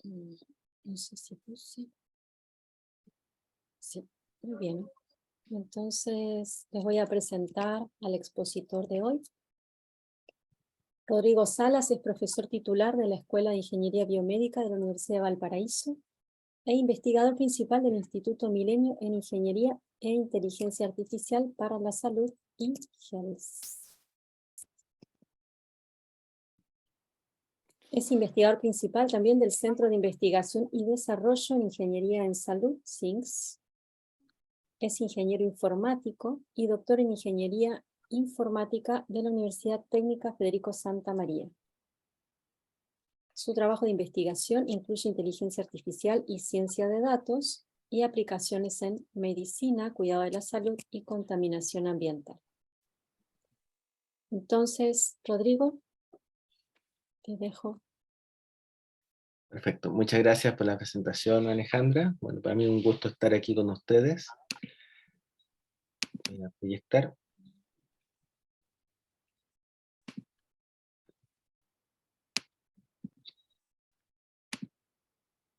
Mm, No sé si puse. Sí, muy bien. Entonces, les voy a presentar al expositor de hoy. Rodrigo Salas es profesor titular de la Escuela de Ingeniería Biomédica de la Universidad de Valparaíso e investigador principal del Instituto Milenio en Ingeniería e Inteligencia Artificial para la Salud y Health. Es investigador principal también del Centro de Investigación y Desarrollo en Ingeniería en Salud, CINCS. Es ingeniero informático y doctor en Ingeniería Informática de la Universidad Técnica Federico Santa María. Su trabajo de investigación incluye inteligencia artificial y ciencia de datos y aplicaciones en medicina, cuidado de la salud y contaminación ambiental. Entonces, Rodrigo, te dejo. Perfecto, muchas gracias por la presentación, Alejandra. Bueno, para mí es un gusto estar aquí con ustedes. Voy a proyectar.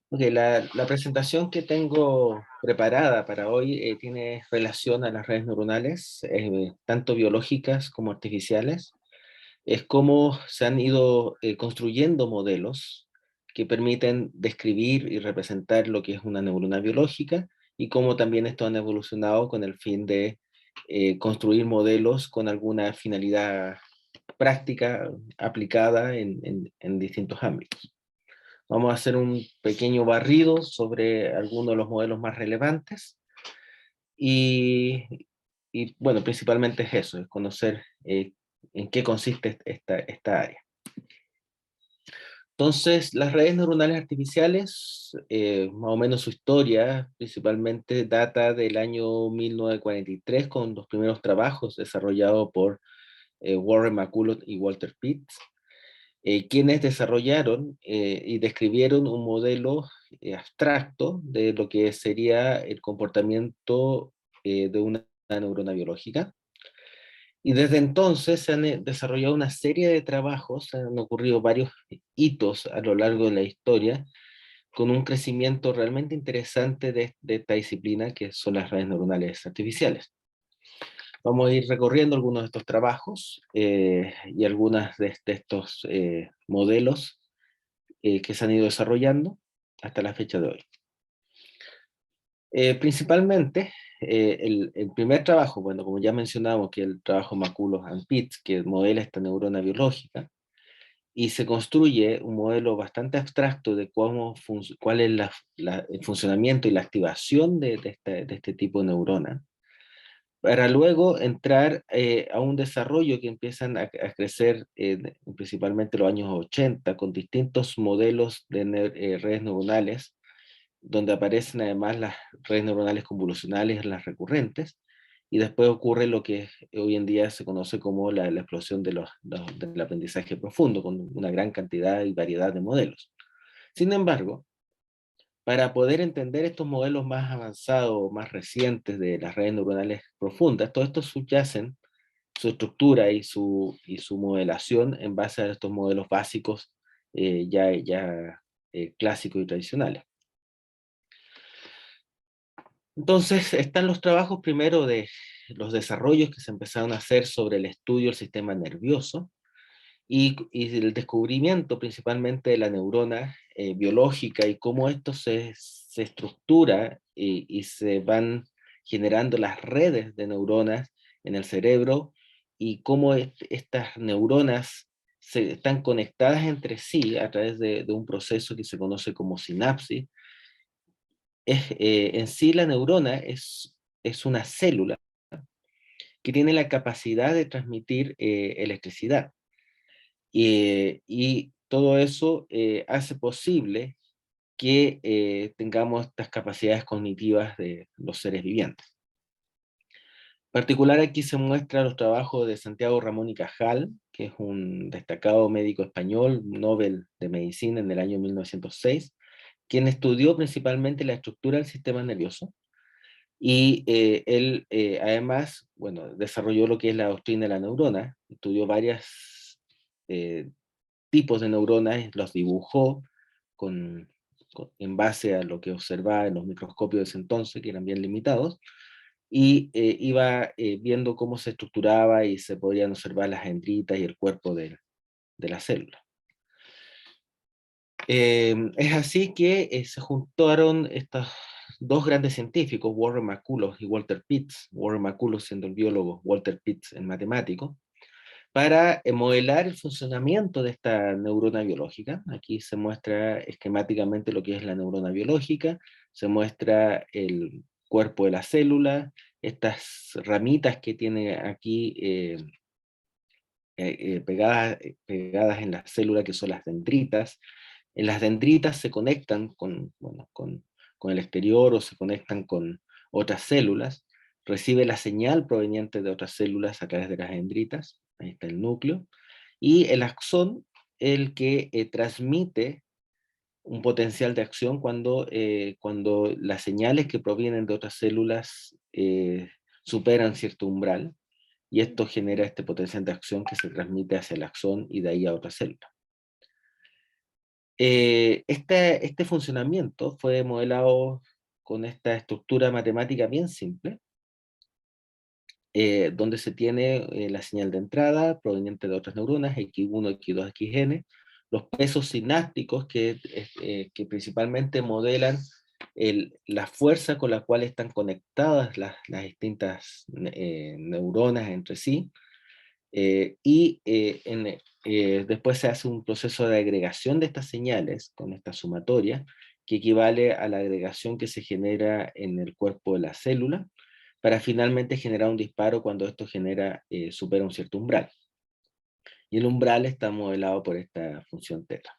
Ok, la presentación que tengo preparada para hoy tiene relación a las redes neuronales, tanto biológicas como artificiales. Es cómo se han ido construyendo modelos que permiten describir y representar lo que es una neurona biológica y cómo también estos han evolucionado con el fin de construir modelos con alguna finalidad práctica aplicada en distintos ámbitos. Vamos a hacer un pequeño barrido sobre algunos de los modelos más relevantes y, bueno, principalmente es eso, es conocer en qué consiste esta área. Entonces, las redes neuronales artificiales, más o menos su historia, principalmente data del año 1943 con los primeros trabajos desarrollados por Warren McCulloch y Walter Pitts, quienes desarrollaron y describieron un modelo abstracto de lo que sería el comportamiento de una neurona biológica. Y desde entonces se han desarrollado una serie de trabajos, han ocurrido varios hitos a lo largo de la historia, con un crecimiento realmente interesante de esta disciplina que son las redes neuronales artificiales. Vamos a ir recorriendo algunos de estos trabajos y algunos de estos modelos que se han ido desarrollando hasta la fecha de hoy. Principalmente, el primer trabajo, bueno, como ya mencionamos, que es el trabajo McCulloch and Pitts, que modela esta neurona biológica, y se construye un modelo bastante abstracto de cuál es el funcionamiento y la activación de este tipo de neurona, para luego entrar a un desarrollo que empiezan a crecer principalmente en los años 80 con distintos modelos de redes neuronales, donde aparecen además las redes neuronales convolucionales, las recurrentes, y después ocurre lo que hoy en día se conoce como la explosión del aprendizaje profundo, con una gran cantidad y variedad de modelos. Sin embargo, para poder entender estos modelos más avanzados, más recientes de las redes neuronales profundas, todos estos subyacen su estructura y su modelación en base a estos modelos básicos ya clásicos y tradicionales. Entonces, están los trabajos primero de los desarrollos que se empezaron a hacer sobre el estudio del sistema nervioso y el descubrimiento principalmente de la neurona biológica y cómo esto se estructura y se van generando las redes de neuronas en el cerebro y cómo estas neuronas están conectadas entre sí a través de un proceso que se conoce como sinapsis. En sí la neurona es una célula que tiene la capacidad de transmitir electricidad. Y todo eso hace posible que tengamos estas capacidades cognitivas de los seres vivientes. En particular aquí se muestran los trabajos de Santiago Ramón y Cajal, que es un destacado médico español, Nobel de Medicina en el año 1906, quien estudió principalmente la estructura del sistema nervioso. Y él además, bueno, desarrolló lo que es la doctrina de la neurona, estudió varios tipos de neuronas, los dibujó con en base a lo que observaba en los microscopios de ese entonces, que eran bien limitados, y iba viendo cómo se estructuraba y se podían observar las dendritas y el cuerpo de la célula. Es así que se juntaron estos dos grandes científicos, Warren McCulloch y Walter Pitts, Warren McCulloch siendo el biólogo, Walter Pitts el matemático, para modelar el funcionamiento de esta neurona biológica. Aquí se muestra esquemáticamente lo que es la neurona biológica, se muestra el cuerpo de la célula, estas ramitas que tiene aquí pegadas en la célula, que son las dendritas. En las dendritas se conectan bueno, con el exterior o se conectan con otras células, recibe la señal proveniente de otras células a través de las dendritas, ahí está el núcleo, y el axón, el que transmite un potencial de acción cuando las señales que provienen de otras células superan cierto umbral, y esto genera este potencial de acción que se transmite hacia el axón y de ahí a otra célula. Este funcionamiento fue modelado con esta estructura matemática bien simple, donde se tiene la señal de entrada proveniente de otras neuronas, X1, X2, XN, los pesos sinápticos que principalmente modelan la fuerza con la cual están conectadas las distintas neuronas entre sí, después se hace un proceso de agregación de estas señales con esta sumatoria, que equivale a la agregación que se genera en el cuerpo de la célula, para finalmente generar un disparo cuando esto supera un cierto umbral. Y el umbral está modelado por esta función teta.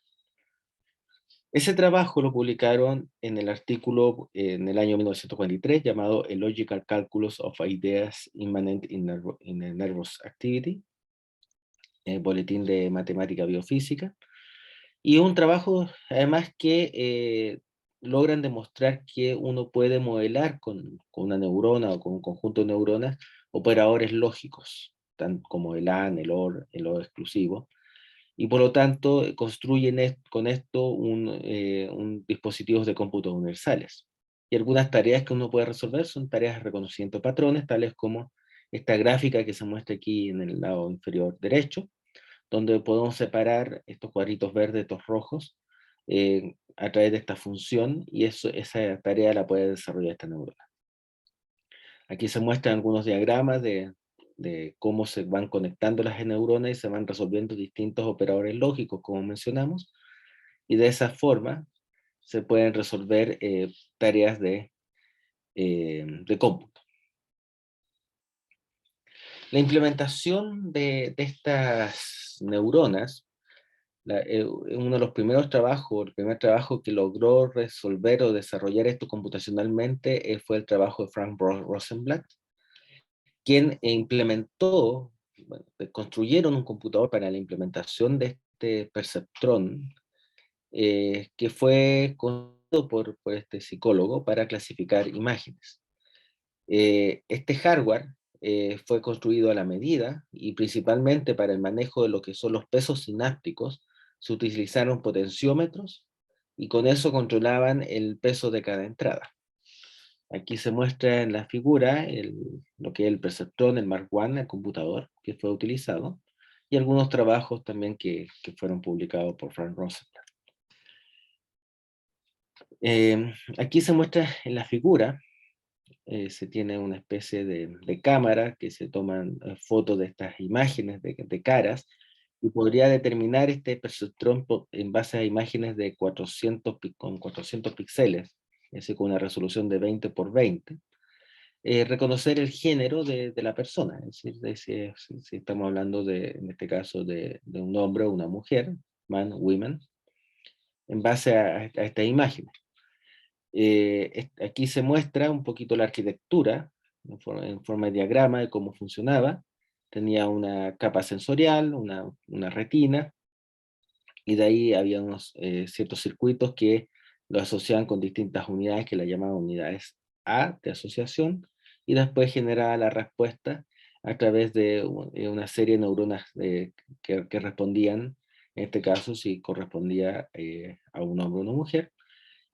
Ese trabajo lo publicaron en el artículo en el año 1943 llamado A Logical Calculus of Ideas Immanent in Nervous Activity, Boletín de Matemática Biofísica, y un trabajo además que logran demostrar que uno puede modelar con una neurona o con un conjunto de neuronas operadores lógicos, tan como el AND, el OR exclusivo, y por lo tanto construyen con esto un dispositivos de cómputo universales. Y algunas tareas que uno puede resolver son tareas de reconocimiento de patrones, tales como esta gráfica que se muestra aquí en el lado inferior derecho, donde podemos separar estos cuadritos verdes, estos rojos, a través de esta función, y esa tarea la puede desarrollar esta neurona. Aquí se muestran algunos diagramas de cómo se van conectando las neuronas y se van resolviendo distintos operadores lógicos, como mencionamos, y de esa forma se pueden resolver tareas de cómputo. La implementación de estas neuronas, uno de los primeros trabajos, el primer trabajo que logró resolver o desarrollar esto computacionalmente fue el trabajo de Frank Rosenblatt, quien implementó, bueno, construyeron un computador para la implementación de este perceptrón, que fue construido por este psicólogo para clasificar imágenes. Este hardware fue construido a la medida y principalmente para el manejo de lo que son los pesos sinápticos se utilizaron potenciómetros y con eso controlaban el peso de cada entrada. Aquí se muestra en la figura lo que es el perceptrón, el Mark I, el computador que fue utilizado, y algunos trabajos también que fueron publicados por Frank Rosenblatt. Aquí se muestra en la figura, se tiene una especie de cámara que se toman fotos de estas imágenes de caras, y podría determinar este perceptrón en base a imágenes de 400 píxeles, es decir, con una resolución de 20 por 20, reconocer el género de la persona, es decir, si estamos hablando en este caso de un hombre o una mujer, man, women, en base a esta imagen. Aquí se muestra un poquito la arquitectura en forma de diagrama de cómo funcionaba. Tenía una capa sensorial, una retina, y de ahí había unos ciertos circuitos que lo asociaban con distintas unidades que la llamaban unidades A de asociación, y después generaba la respuesta a través de una serie de neuronas que respondían, en este caso si correspondía a un hombre o una mujer,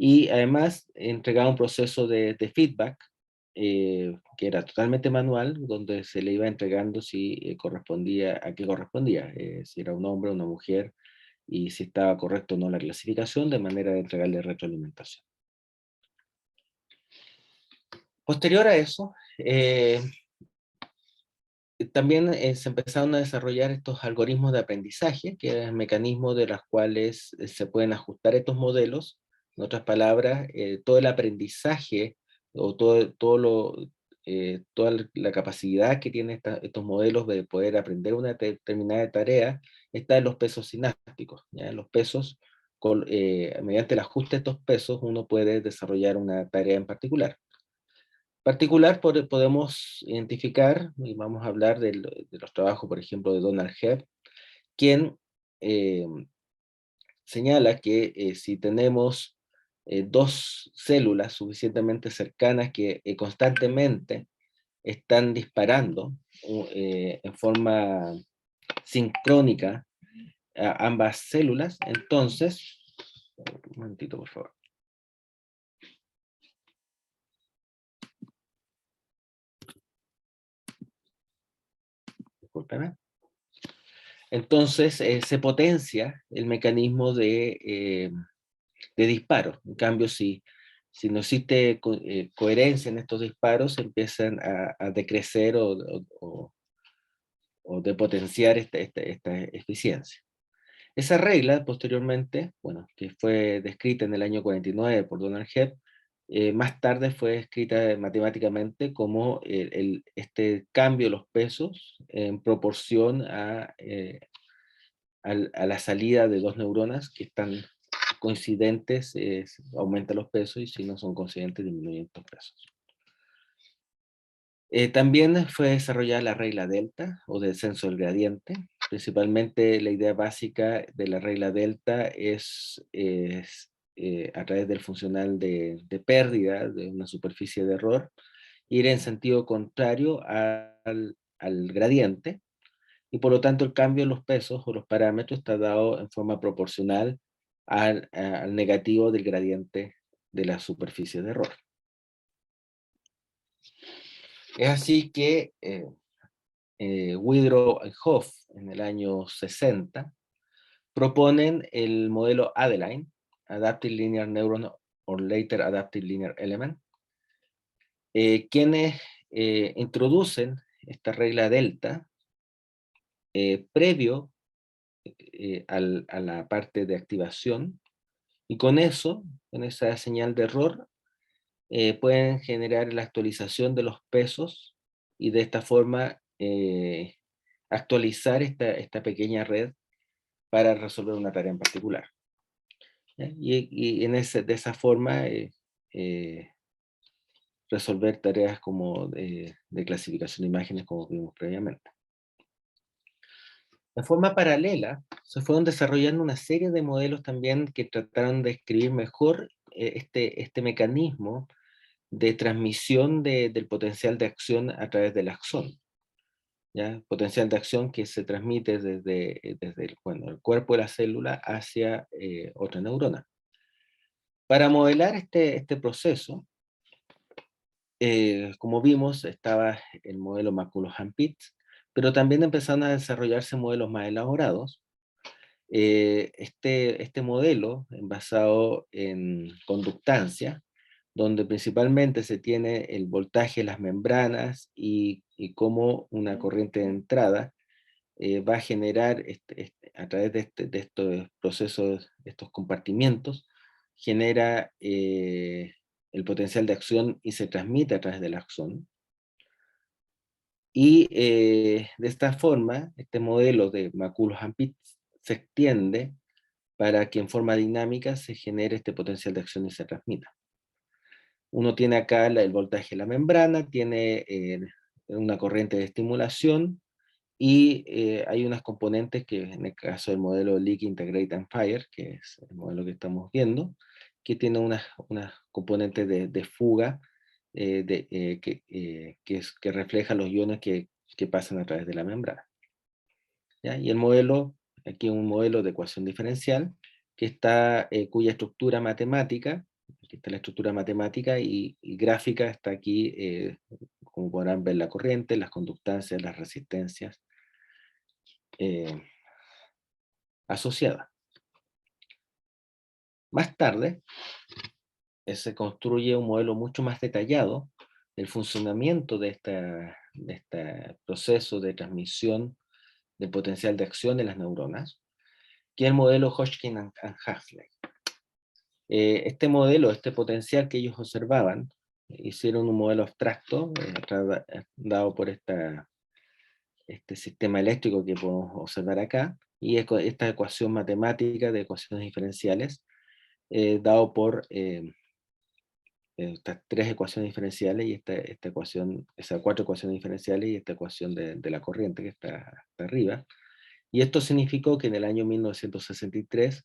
Y además entregaba un proceso de feedback, que era totalmente manual, donde se le iba entregando si correspondía, a qué correspondía, si era un hombre o una mujer, y si estaba correcto o no la clasificación, de manera de entregarle retroalimentación. Posterior a eso, también se empezaron a desarrollar estos algoritmos de aprendizaje, que es mecanismos de los cuales se pueden ajustar estos modelos. En otras palabras, todo el aprendizaje o toda la capacidad que tienen estos modelos de poder aprender una determinada tarea está en los pesos sinápticos. ¿Ya? En los pesos, mediante el ajuste de estos pesos, uno puede desarrollar una tarea en particular. Podemos identificar, y vamos a hablar de los trabajos, por ejemplo, de Donald Hebb, quien eh, señala que si tenemos dos células suficientemente cercanas que constantemente están disparando en forma sincrónica a ambas células, entonces, un momentito por favor. Discúlpeme. Entonces se potencia el mecanismo de disparo. En cambio, si no existe coherencia en estos disparos, empiezan a decrecer o depotenciar esta eficiencia. Esa regla, posteriormente, bueno, que fue descrita en el año 49 por Donald Hebb, más tarde fue escrita matemáticamente como este cambio de los pesos en proporción a la salida de dos neuronas que están coincidentes, aumenta los pesos, y si no son coincidentes, disminuyen los pesos. También fue desarrollada la regla delta, o descenso del gradiente. Principalmente la idea básica de la regla delta es a través del funcional de pérdida de una superficie de error, ir en sentido contrario al gradiente, y por lo tanto el cambio en los pesos o los parámetros está dado en forma proporcional al negativo del gradiente de la superficie de error. Es así que Widrow y Hoff, en el año 60, proponen el modelo Adeline, Adaptive Linear Neuron or Later Adaptive Linear Element, quienes introducen esta regla delta previo a la parte de activación, y con eso, con esa señal de error, pueden generar la actualización de los pesos, y de esta forma actualizar esta pequeña red para resolver una tarea en particular. Y de esa forma resolver tareas como de clasificación de imágenes, como vimos previamente. De forma paralela, se fueron desarrollando una serie de modelos también que trataron de describir mejor este mecanismo de transmisión del potencial de acción a través del axón. ¿Ya? Potencial de acción que se transmite desde el cuerpo de la célula hacia otra neurona. Para modelar este proceso, como vimos, estaba el modelo Maculo-Hampitz, pero también empezaron a desarrollarse modelos más elaborados. Este modelo, basado en conductancia, donde principalmente se tiene el voltaje de las membranas y cómo una corriente de entrada va a generar, a través de estos procesos, estos compartimientos, genera el potencial de acción y se transmite a través del axón. Y de esta forma, este modelo de Maculo-Hampitz se extiende para que en forma dinámica se genere este potencial de acción y se transmita. Uno tiene acá el voltaje de la membrana, tiene una corriente de estimulación, y hay unas componentes que, en el caso del modelo Leak, Integrate and Fire, que es el modelo que estamos viendo, que tiene unas componentes de fuga que refleja los iones que pasan a través de la membrana. ¿Ya? Y el modelo, aquí un modelo de ecuación diferencial, que está, cuya estructura matemática Aquí está la estructura matemática y gráfica está aquí, como podrán ver, la corriente, las conductancias, las resistencias asociadas. Más tarde, se construye un modelo mucho más detallado del funcionamiento de este proceso de transmisión del potencial de acción de las neuronas, que es el modelo Hodgkin and Huxley. Este modelo, este potencial que ellos observaban, hicieron un modelo abstracto dado por este sistema eléctrico que podemos observar acá, y esta ecuación matemática de ecuaciones diferenciales, dado por estas tres ecuaciones diferenciales y esta ecuación, esas cuatro ecuaciones diferenciales y esta ecuación de la corriente que está arriba. Y esto significó que en el año 1963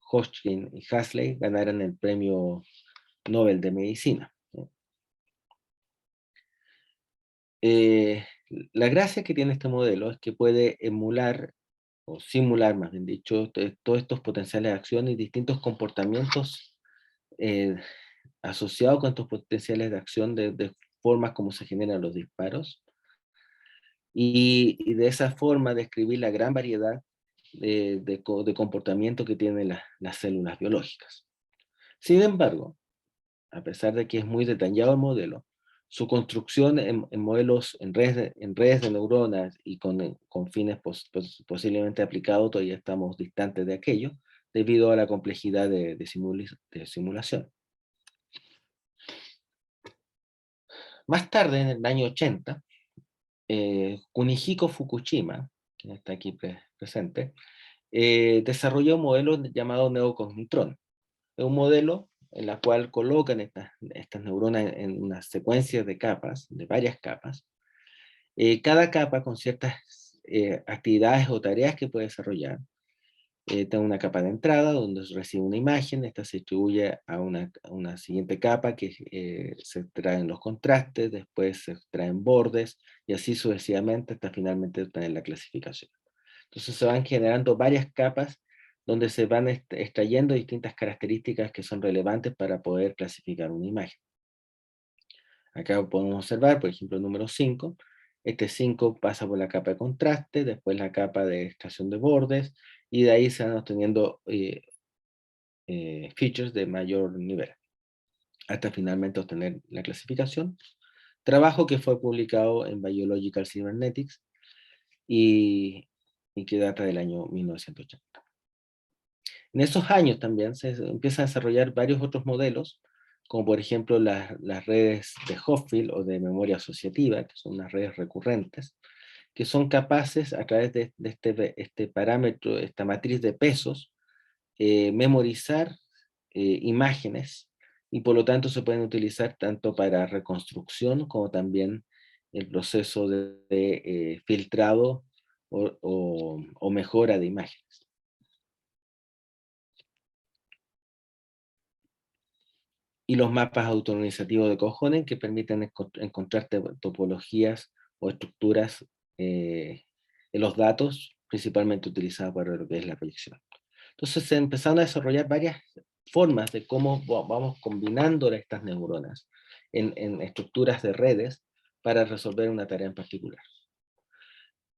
Hodgkin y Huxley ganaran el premio Nobel de Medicina. La gracia que tiene este modelo es que puede emular, o simular más bien dicho, todos estos potenciales de acción y distintos comportamientos asociados con estos potenciales de acción de formas como se generan los disparos, y de esa forma describir la gran variedad de comportamiento que tienen las células biológicas. Sin embargo, a pesar de que es muy detallado el modelo, su construcción en modelos, en redes de neuronas y con fines posiblemente aplicados, todavía estamos distantes de aquello, debido a la complejidad de simulación. Más tarde, en el año 80, Kunihiko Fukushima, que está aquí presente, desarrolló un modelo llamado Neocognitron. Es un modelo en la cual colocan estas neuronas en una secuencia de capas, de varias capas, cada capa con ciertas actividades o tareas que puede desarrollar. Tengo una capa de entrada donde recibe una imagen, esta se distribuye a una siguiente capa que se extraen los contrastes, después se extraen bordes, y así sucesivamente hasta finalmente obtener la clasificación. Entonces se van generando varias capas donde se van extrayendo distintas características que son relevantes para poder clasificar una imagen. Acá podemos observar, por ejemplo, el número 5. Este 5 pasa por la capa de contraste, después la capa de extracción de bordes, y de ahí se van obteniendo features de mayor nivel, hasta finalmente obtener la clasificación. Trabajo que fue publicado en Biological Cybernetics y que data del año 1980. En esos años también se empiezan a desarrollar varios otros modelos, como por ejemplo las redes de Hopfield o de memoria asociativa, que son unas redes recurrentes, que son capaces a través de este parámetro, esta matriz de pesos, memorizar imágenes, y por lo tanto se pueden utilizar tanto para reconstrucción como también el proceso de filtrado o mejora de imágenes. Y los mapas autoorganizativos de Cojonen, que permiten encontrar topologías o estructuras en los datos, principalmente utilizadas para lo que es la proyección. Entonces se empezaron a desarrollar varias formas de cómo vamos combinando estas neuronas en estructuras de redes para resolver una tarea en particular.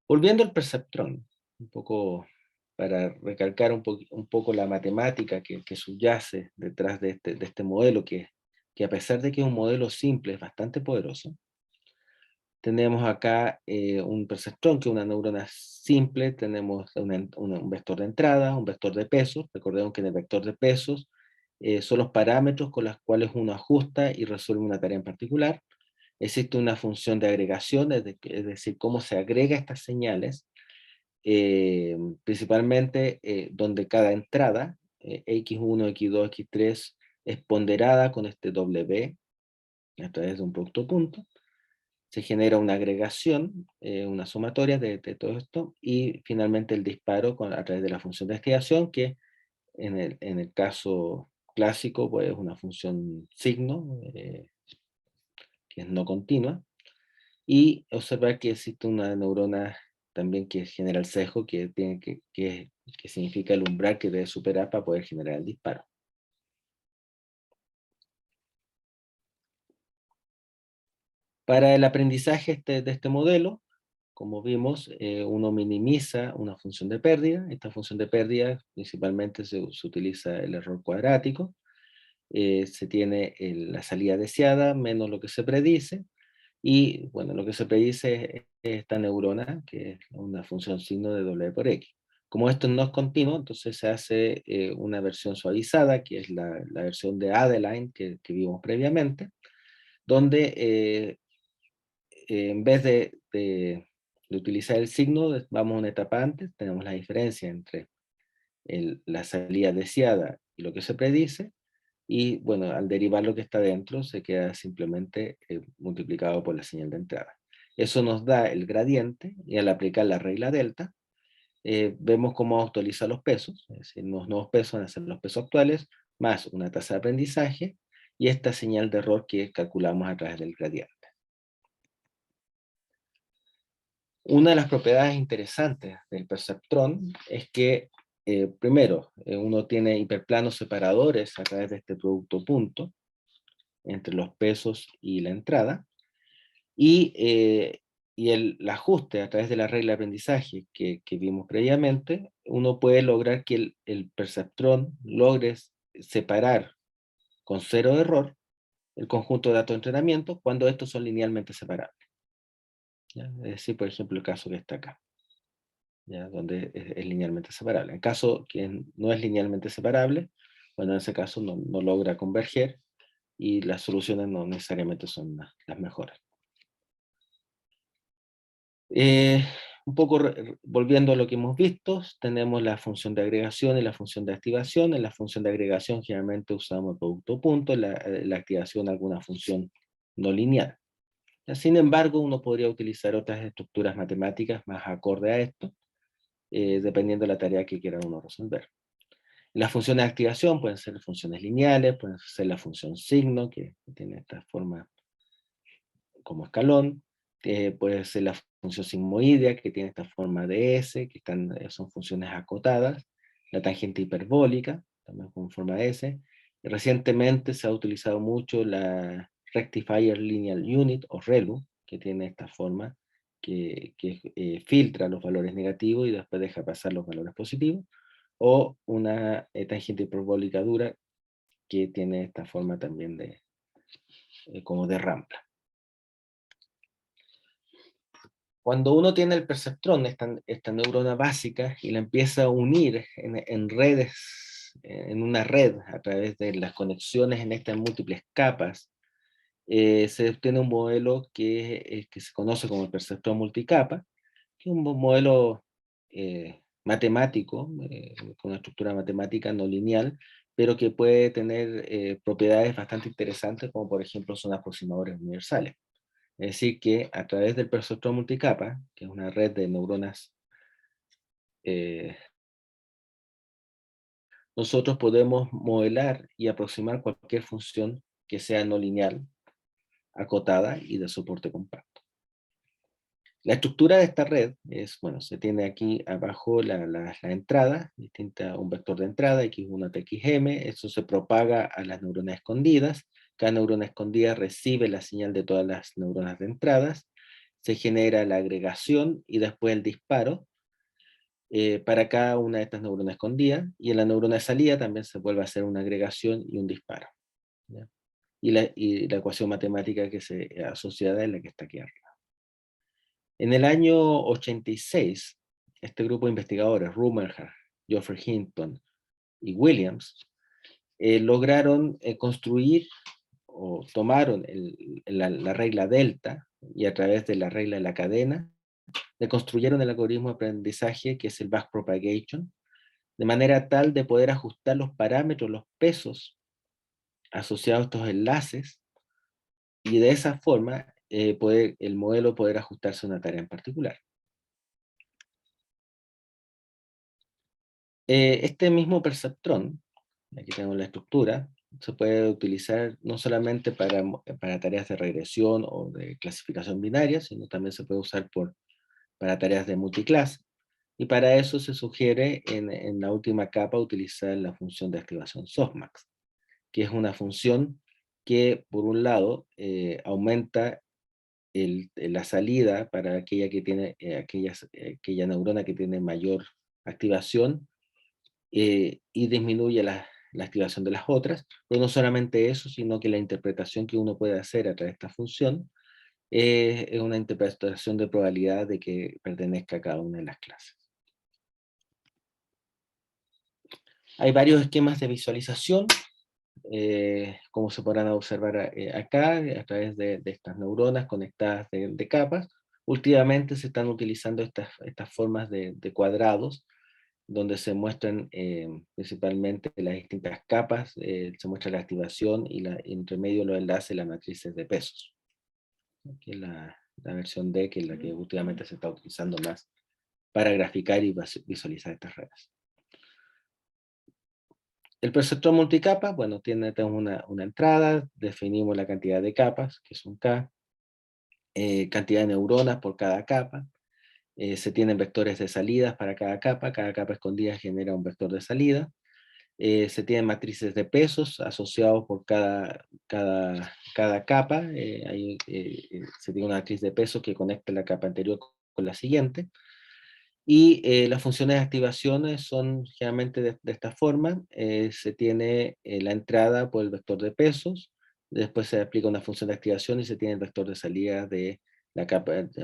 Volviendo al perceptrón, un poco para recalcar un poco la matemática que subyace detrás de este modelo, que a pesar de que es un modelo simple, es bastante poderoso. Tenemos acá un perceptrón, que es una neurona simple, tenemos un vector de entrada, un vector de pesos. Recordemos que en el vector de pesos son los parámetros con los cuales uno ajusta y resuelve una tarea en particular. Existe una función de agregación, es decir, cómo se agrega estas señales, principalmente donde cada entrada, X1, X2, X3, es ponderada con este W a través de un producto punto. Se genera una agregación, una sumatoria de todo esto, y finalmente el disparo a través de la función de investigación, que en el caso clásico pues es una función signo, que es no continua, y observar que existe una neurona también que genera el sesgo, que significa el umbral que debe superar para poder generar el disparo. Para el aprendizaje de este modelo, como vimos, uno minimiza una función de pérdida. Esta función de pérdida principalmente se utiliza el error cuadrático. Se tiene la salida deseada menos lo que se predice. Y bueno, lo que se predice es esta neurona, que es una función signo de W por X. Como esto no es continuo, entonces se hace una versión suavizada, que es la versión de Adeline que vimos previamente, donde en vez de utilizar el signo, vamos a una etapa antes, tenemos la diferencia entre la salida deseada y lo que se predice, y bueno, al derivar lo que está dentro, se queda simplemente multiplicado por la señal de entrada. Eso nos da el gradiente, y al aplicar la regla delta, vemos cómo actualiza los pesos, es decir, los nuevos pesos van a ser los pesos actuales, más una tasa de aprendizaje, y esta señal de error que calculamos a través del gradiente. Una de las propiedades interesantes del perceptrón es que, primero, uno tiene hiperplanos separadores a través de este producto punto, entre los pesos y la entrada, y el ajuste a través de la regla de aprendizaje que vimos previamente, uno puede lograr que el perceptrón logre separar con cero error el conjunto de datos de entrenamiento cuando estos son linealmente separables. ¿Ya? Es decir, por ejemplo, el caso que está acá, ¿ya? Donde es linealmente separable. En caso que no es linealmente separable, bueno, en ese caso no logra converger y las soluciones no necesariamente son las mejores. Un poco volviendo a lo que hemos visto, tenemos la función de agregación y la función de activación. En la función de agregación generalmente usamos el producto punto, la activación alguna función no lineal. Sin embargo, uno podría utilizar otras estructuras matemáticas más acorde a esto, dependiendo de la tarea que quiera uno resolver. Las funciones de activación pueden ser funciones lineales, pueden ser la función signo, que tiene esta forma como escalón, puede ser la función sigmoidea, que tiene esta forma de S, que son funciones acotadas, la tangente hiperbólica, también con forma de S. Recientemente se ha utilizado mucho la Rectifier Linear Unit, o ReLU, que tiene esta forma que filtra los valores negativos y después deja pasar los valores positivos, o una tangente hiperbólica dura, que tiene esta forma también como de rampa. Cuando uno tiene el perceptrón, esta neurona básica, y la empieza a unir en redes, en una red, a través de las conexiones en estas múltiples capas, se obtiene un modelo que se conoce como el perceptrón multicapa, que es un modelo matemático, con una estructura matemática no lineal, pero que puede tener propiedades bastante interesantes, como por ejemplo son aproximadores universales. Es decir, que a través del perceptrón multicapa, que es una red de neuronas, nosotros podemos modelar y aproximar cualquier función que sea no lineal, acotada y de soporte compacto. La estructura de esta red es, bueno, se tiene aquí abajo la entrada, distinta a un vector de entrada, x1 txm, eso se propaga a las neuronas escondidas, cada neurona escondida recibe la señal de todas las neuronas de entradas, se genera la agregación y después el disparo para cada una de estas neuronas escondidas, y en la neurona de salida también se vuelve a hacer una agregación y un disparo, ¿ya? Y la ecuación matemática que se asociada es la que está aquí arriba. En el año 86, este grupo de investigadores, Rumelhart, Geoffrey Hinton y Williams, lograron construir, o tomaron la regla delta, y a través de la regla de la cadena, le construyeron el algoritmo de aprendizaje que es el backpropagation, de manera tal de poder ajustar los parámetros, los pesos asociados a estos enlaces, y de esa forma el modelo poder ajustarse a una tarea en particular. Este mismo perceptrón, aquí tenemos la estructura, se puede utilizar no solamente para tareas de regresión o de clasificación binaria, sino también se puede usar para tareas de multiclase. Y para eso se sugiere en la última capa utilizar la función de activación softmax, que es una función que, por un lado, aumenta la salida para aquella que tiene, aquella neurona que tiene mayor activación, y disminuye la activación de las otras, pero no solamente eso, sino que la interpretación que uno puede hacer a través de esta función es una interpretación de probabilidad de que pertenezca a cada una de las clases. Hay varios esquemas de visualización, como se podrán observar acá, a través de estas neuronas conectadas de capas. Últimamente se están utilizando estas formas de cuadrados, donde se muestran principalmente las distintas capas, se muestra la activación y entre medio los enlaces, las matrices de pesos, que es la versión D, que es la que últimamente se está utilizando más para graficar y visualizar estas redes. El perceptrón multicapa, bueno, tenemos una entrada, definimos la cantidad de capas, que son K, cantidad de neuronas por cada capa, se tienen vectores de salidas para cada capa escondida genera un vector de salida, se tienen matrices de pesos asociados por cada capa, se tiene una matriz de pesos que conecta la capa anterior con la siguiente, y las funciones de activación son generalmente de esta forma. Se tiene la entrada por el vector de pesos, después se aplica una función de activación y se tiene el vector de salida de la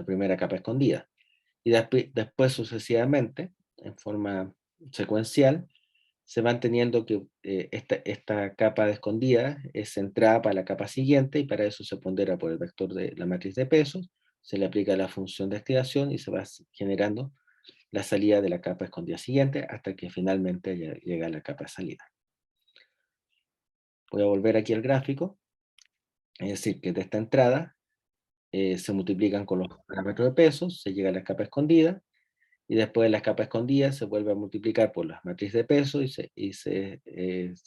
primera capa escondida. Y después sucesivamente, en forma secuencial, se van teniendo que esta capa de escondida es centrada para la capa siguiente, y para eso se pondera por el vector de la matriz de pesos, se le aplica la función de activación y se va generando la salida de la capa escondida siguiente hasta que finalmente llega a la capa de salida. Voy a volver aquí al gráfico, es decir, que de esta entrada se multiplican con los parámetros de pesos, se llega a la capa escondida, y después de la capa escondida se vuelve a multiplicar por las matrices de peso y se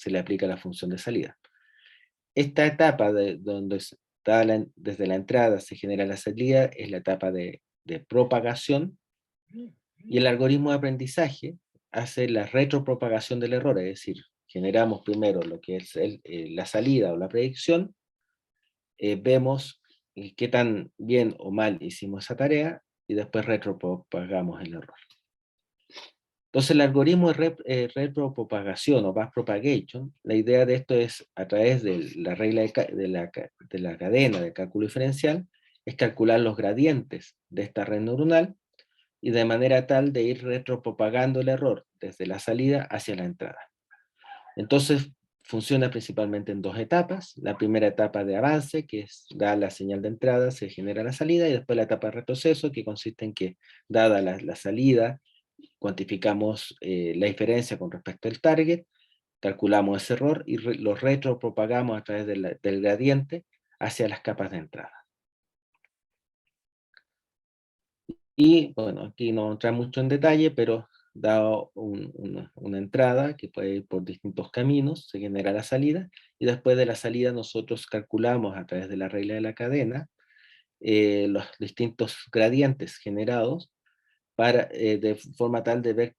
le aplica la función de salida. Esta etapa donde desde la entrada se genera la salida es la etapa de propagación, y el algoritmo de aprendizaje hace la retropropagación del error, es decir, generamos primero lo que es la salida o la predicción, vemos qué tan bien o mal hicimos esa tarea, y después retropropagamos el error. Entonces el algoritmo de retropropagación o backpropagation, la idea de esto es, a través de la regla de la cadena de cálculo diferencial, es calcular los gradientes de esta red neuronal, y de manera tal de ir retropropagando el error desde la salida hacia la entrada. Entonces funciona principalmente en dos etapas. La primera etapa de avance, que es dada la señal de entrada, se genera la salida, y después la etapa de retroceso, que consiste en que, dada la salida, cuantificamos la diferencia con respecto al target, calculamos ese error y lo retropropagamos a través del gradiente hacia las capas de entrada. Y bueno, aquí no entra mucho en detalle, pero dado una entrada que puede ir por distintos caminos, se genera la salida, y después de la salida nosotros calculamos a través de la regla de la cadena los distintos gradientes generados de forma tal de ver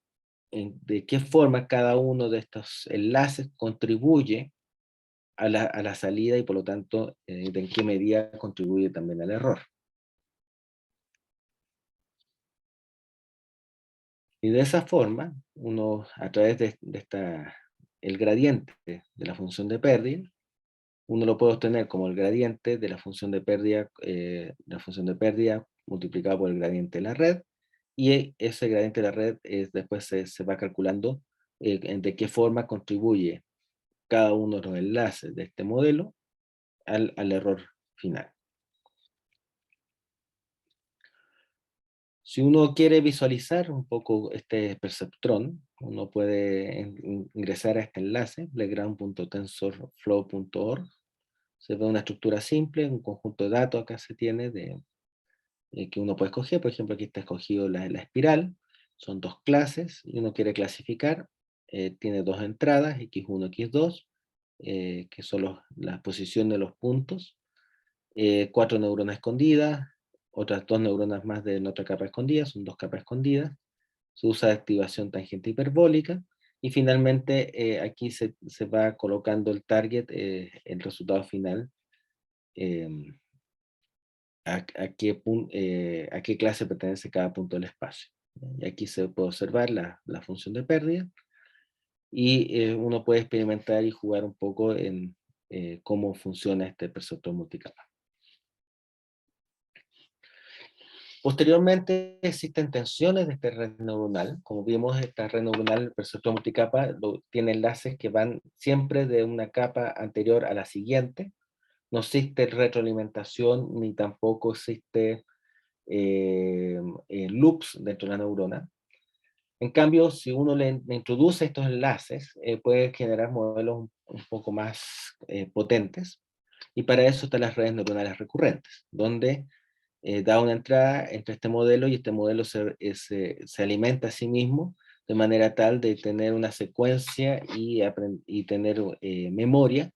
de qué forma cada uno de estos enlaces contribuye a la salida, y por lo tanto de en qué medida contribuye también al error. Y de esa forma, uno a través de el gradiente de la función de pérdida, uno lo puede obtener como el gradiente de la función de pérdida multiplicado por el gradiente de la red, y ese gradiente de la red después se va calculando de qué forma contribuye cada uno de los enlaces de este modelo al error final. Si uno quiere visualizar un poco este perceptrón, uno puede ingresar a este enlace, legrand.tensorflow.org. Se ve una estructura simple, un conjunto de datos acá se tiene que uno puede escoger. Por ejemplo, aquí está escogido la espiral, son dos clases, y uno quiere clasificar, tiene dos entradas, x1, x2, que son la posición de los puntos, 4 neuronas escondidas, otras 2 neuronas más de otra capa escondida, son 2 capas escondidas, se usa activación tangente hiperbólica, y finalmente aquí se va colocando el target, el resultado final, a qué clase pertenece cada punto del espacio. Y aquí se puede observar la función de pérdida, y uno puede experimentar y jugar un poco en cómo funciona este perceptor multicapa. Posteriormente existen tensiones de esta red neuronal. Como vimos, esta red neuronal, el perceptor multicapa, tiene enlaces que van siempre de una capa anterior a la siguiente. No existe retroalimentación, ni tampoco existe loops dentro de la neurona. En cambio, si uno le introduce estos enlaces, puede generar modelos un poco más potentes, y para eso están las redes neuronales recurrentes, donde da una entrada entre este modelo, y este modelo se alimenta a sí mismo de manera tal de tener una secuencia y tener memoria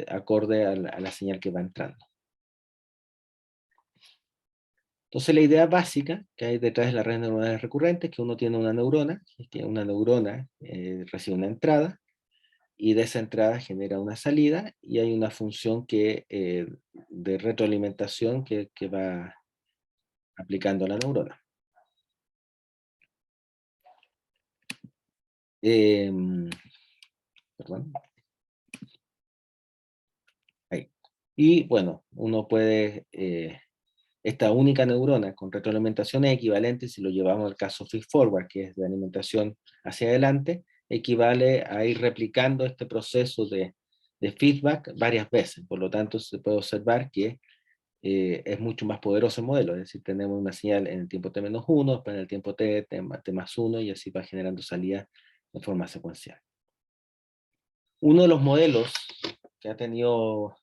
acorde a la señal que va entrando. Entonces la idea básica que hay detrás de las redes neuronales recurrentes es que uno tiene una neurona, y que una neurona recibe una entrada, y de esa entrada genera una salida, y hay una función de retroalimentación que va aplicando a la neurona. Perdón. Ahí. Y bueno, uno puede, esta única neurona con retroalimentación es equivalente, si lo llevamos al caso feed-forward, que es de alimentación hacia adelante, equivale a ir replicando este proceso de feedback varias veces. Por lo tanto, se puede observar que es mucho más poderoso el modelo, es decir, tenemos una señal en el tiempo t-1, después en el tiempo t+1, y así va generando salida de forma secuencial. Uno de los modelos que ha tenido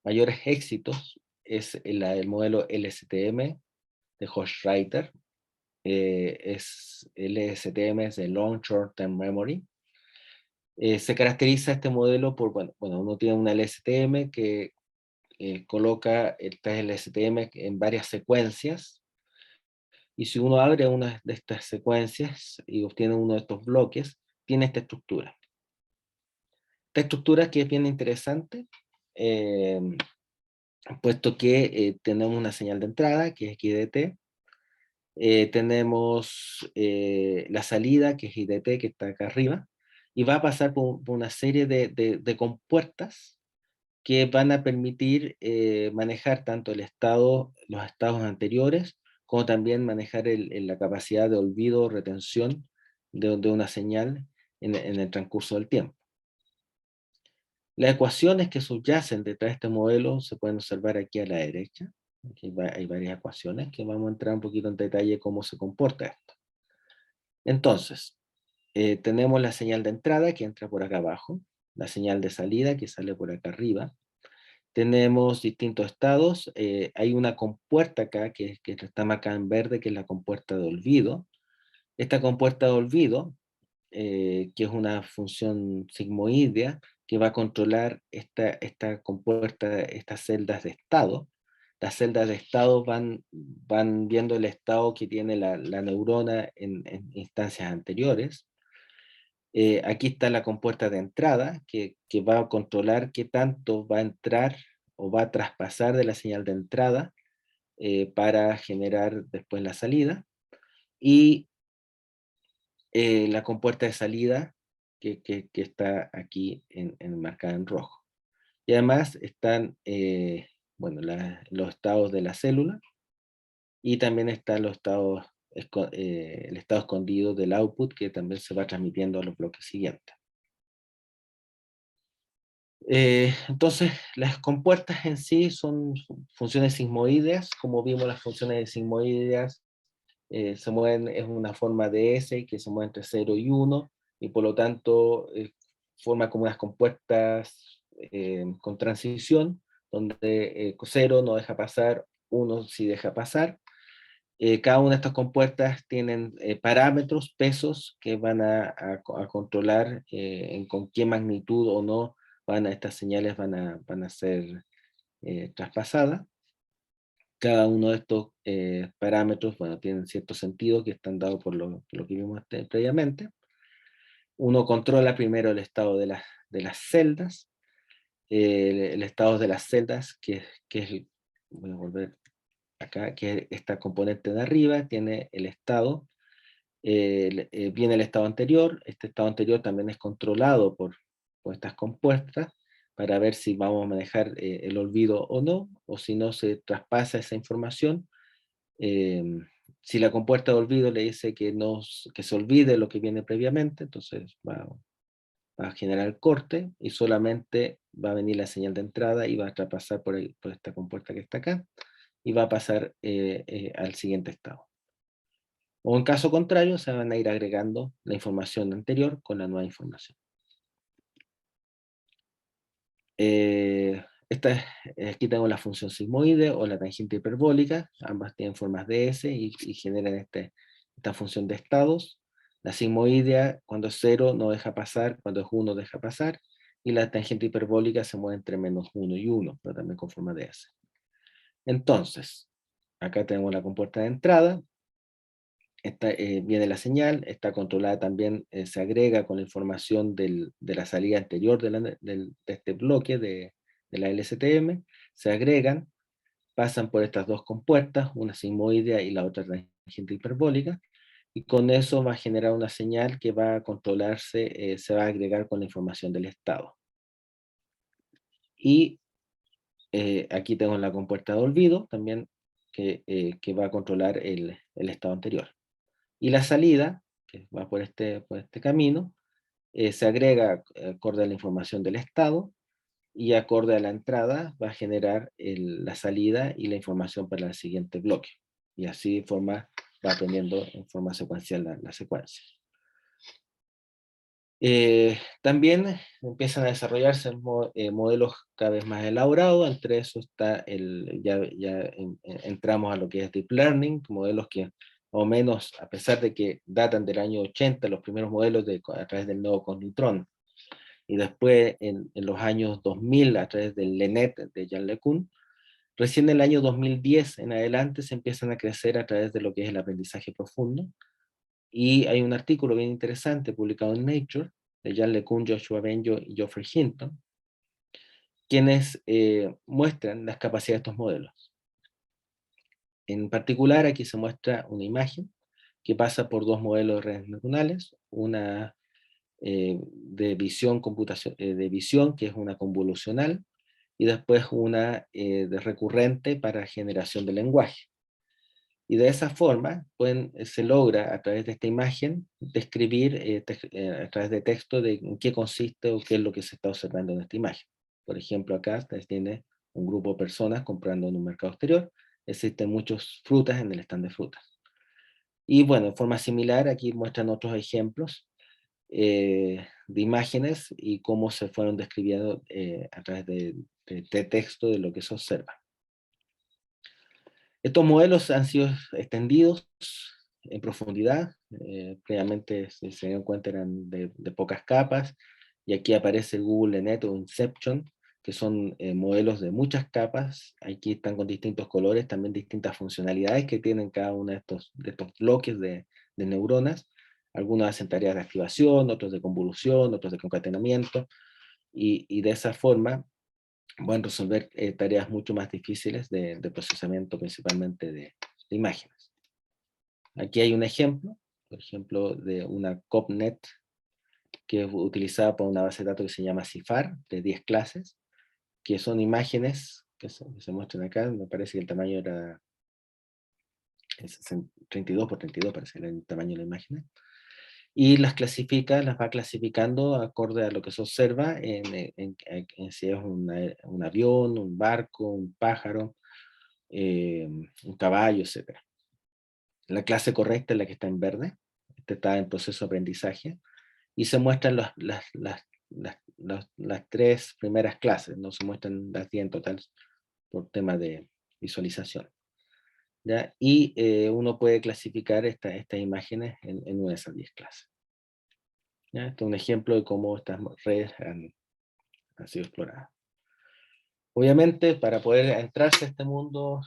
mayores éxitos es el modelo LSTM de Hofstadter. LSTM es de Long Short Term Memory. Se caracteriza este modelo por, bueno, uno tiene una LSTM que coloca esta LSTM en varias secuencias, y si uno abre una de estas secuencias y obtiene uno de estos bloques, tiene esta estructura. Esta estructura que es bien interesante, puesto que tenemos una señal de entrada, que es XDT, tenemos la salida, que es IDT, que está acá arriba, y va a pasar por una serie de compuertas que van a permitir manejar tanto los estados anteriores, como también manejar la capacidad de olvido o retención de una señal en el transcurso del tiempo. Las ecuaciones que subyacen detrás de este modelo se pueden observar aquí a la derecha. Aquí hay varias ecuaciones que vamos a entrar un poquito en detalle cómo se comporta esto. Entonces, tenemos la señal de entrada que entra por acá abajo, la señal de salida que sale por acá arriba. Tenemos distintos estados. Hay una compuerta acá que está marcada en verde, que es la compuerta de olvido. Esta compuerta de olvido, que es una función sigmoidea, que va a controlar esta compuerta, estas celdas de estado. Las celdas de estado van viendo el estado que tiene la neurona en instancias anteriores. Aquí está la compuerta de entrada, que va a controlar qué tanto va a entrar o va a traspasar de la señal de entrada para generar después la salida. Y la compuerta de salida, que está aquí marcada en rojo. Y además están bueno, los estados de la célula, y también están los estados, el estado escondido del output, que también se va transmitiendo a los bloques siguientes. Entonces, las compuertas en sí son funciones sigmoideas. Como vimos, las funciones sigmoideas se mueven, es una forma de S que se mueve entre 0 y 1, y por lo tanto forma como unas compuertas con transición, donde 0 no deja pasar, 1 sí deja pasar. Cada una de estas compuertas tienen parámetros, pesos, que van a controlar con qué magnitud o no estas señales van a ser traspasadas. Cada uno de estos parámetros, bueno, tienen cierto sentido, que están dados por lo que vimos previamente. Uno controla primero el estado de las celdas, el estado de las celdas, que es voy a volver acá, que esta componente de arriba tiene el estado, viene el estado anterior. Este estado anterior también es controlado por estas compuertas, para ver si vamos a manejar el olvido o no, o si no se traspasa esa información. Si la compuerta de olvido le dice que, que se olvide lo que viene previamente, entonces va a generar el corte, y solamente va a venir la señal de entrada y va a traspasar por esta compuerta que está acá, y va a pasar al siguiente estado. O en caso contrario, se van a ir agregando la información anterior con la nueva información. Aquí tengo la función sigmoide o la tangente hiperbólica. Ambas tienen formas de S y generan esta función de estados. La sigmoidea, cuando es 0, no deja pasar; cuando es 1, deja pasar. Y la tangente hiperbólica se mueve entre -1 y 1, pero también con forma de S. Entonces, acá tenemos la compuerta de entrada. Viene la señal, está controlada también, se agrega con la información de la salida anterior de este bloque de la LSTM, se agregan, pasan por estas dos compuertas, una sigmoidea y la otra tangente hiperbólica, y con eso va a generar una señal que va a controlarse, se va a agregar con la información del estado. Y aquí tengo la compuerta de olvido también, que va a controlar el estado anterior. Y la salida, que va por este camino, se agrega acorde a la información del estado, y acorde a la entrada va a generar la salida y la información para el siguiente bloque. Y así va aprendiendo en forma secuencial la secuencia. También empiezan a desarrollarse modelos cada vez más elaborados. Entre eso está entramos a lo que es Deep Learning, modelos que más o menos, a pesar de que datan del año 80, los primeros modelos a través del nodo Cognitron, y después en los años 2000 a través del LeNet de Yann LeCun, recién en el año 2010 en adelante se empiezan a crecer a través de lo que es el aprendizaje profundo. Y hay un artículo bien interesante publicado en Nature, de Yann LeCun, Joshua Bengio y Geoffrey Hinton, quienes muestran las capacidades de estos modelos. En particular, aquí se muestra una imagen que pasa por dos modelos de redes neuronales, una de visión, que es una convolucional, y después una de recurrente para generación de lenguaje. Y de esa forma se logra, a través de esta imagen, describir a través de texto de en qué consiste o qué es lo que se está observando en esta imagen. Por ejemplo, acá tiene un grupo de personas comprando en un mercado exterior. Existen muchas frutas en el stand de frutas. Y bueno, de forma similar, aquí muestran otros ejemplos de imágenes y cómo se fueron describiendo a través de texto de lo que se observa. Estos modelos han sido extendidos en profundidad. Previamente, si se dieron cuenta, eran de pocas capas, y aquí aparece GoogleNet o Inception, que son modelos de muchas capas. Aquí están con distintos colores, también distintas funcionalidades que tienen cada uno de estos bloques de neuronas. Algunos hacen tareas de activación, otros de convolución, otros de concatenamiento, y de esa forma van a resolver tareas mucho más difíciles de procesamiento, principalmente de imágenes. Aquí hay un ejemplo, por ejemplo, de una COPNet que es utilizada por una base de datos que se llama CIFAR, de 10 clases, que son imágenes que se muestran acá. Me parece que el tamaño era 32 por 32, parece el tamaño de la imagen. Y las va clasificando acorde a lo que se observa en si es un avión, un barco, un pájaro, un caballo, etc. La clase correcta es la que está en verde. Este está en proceso de aprendizaje. Y se muestran las tres primeras clases, no se muestran las 10 en total por tema de visualización. ¿Ya? Y uno puede clasificar estas imágenes en una de esas 10 clases. ¿Ya? Este es un ejemplo de cómo estas redes han sido exploradas. Obviamente, para poder entrarse a este mundo,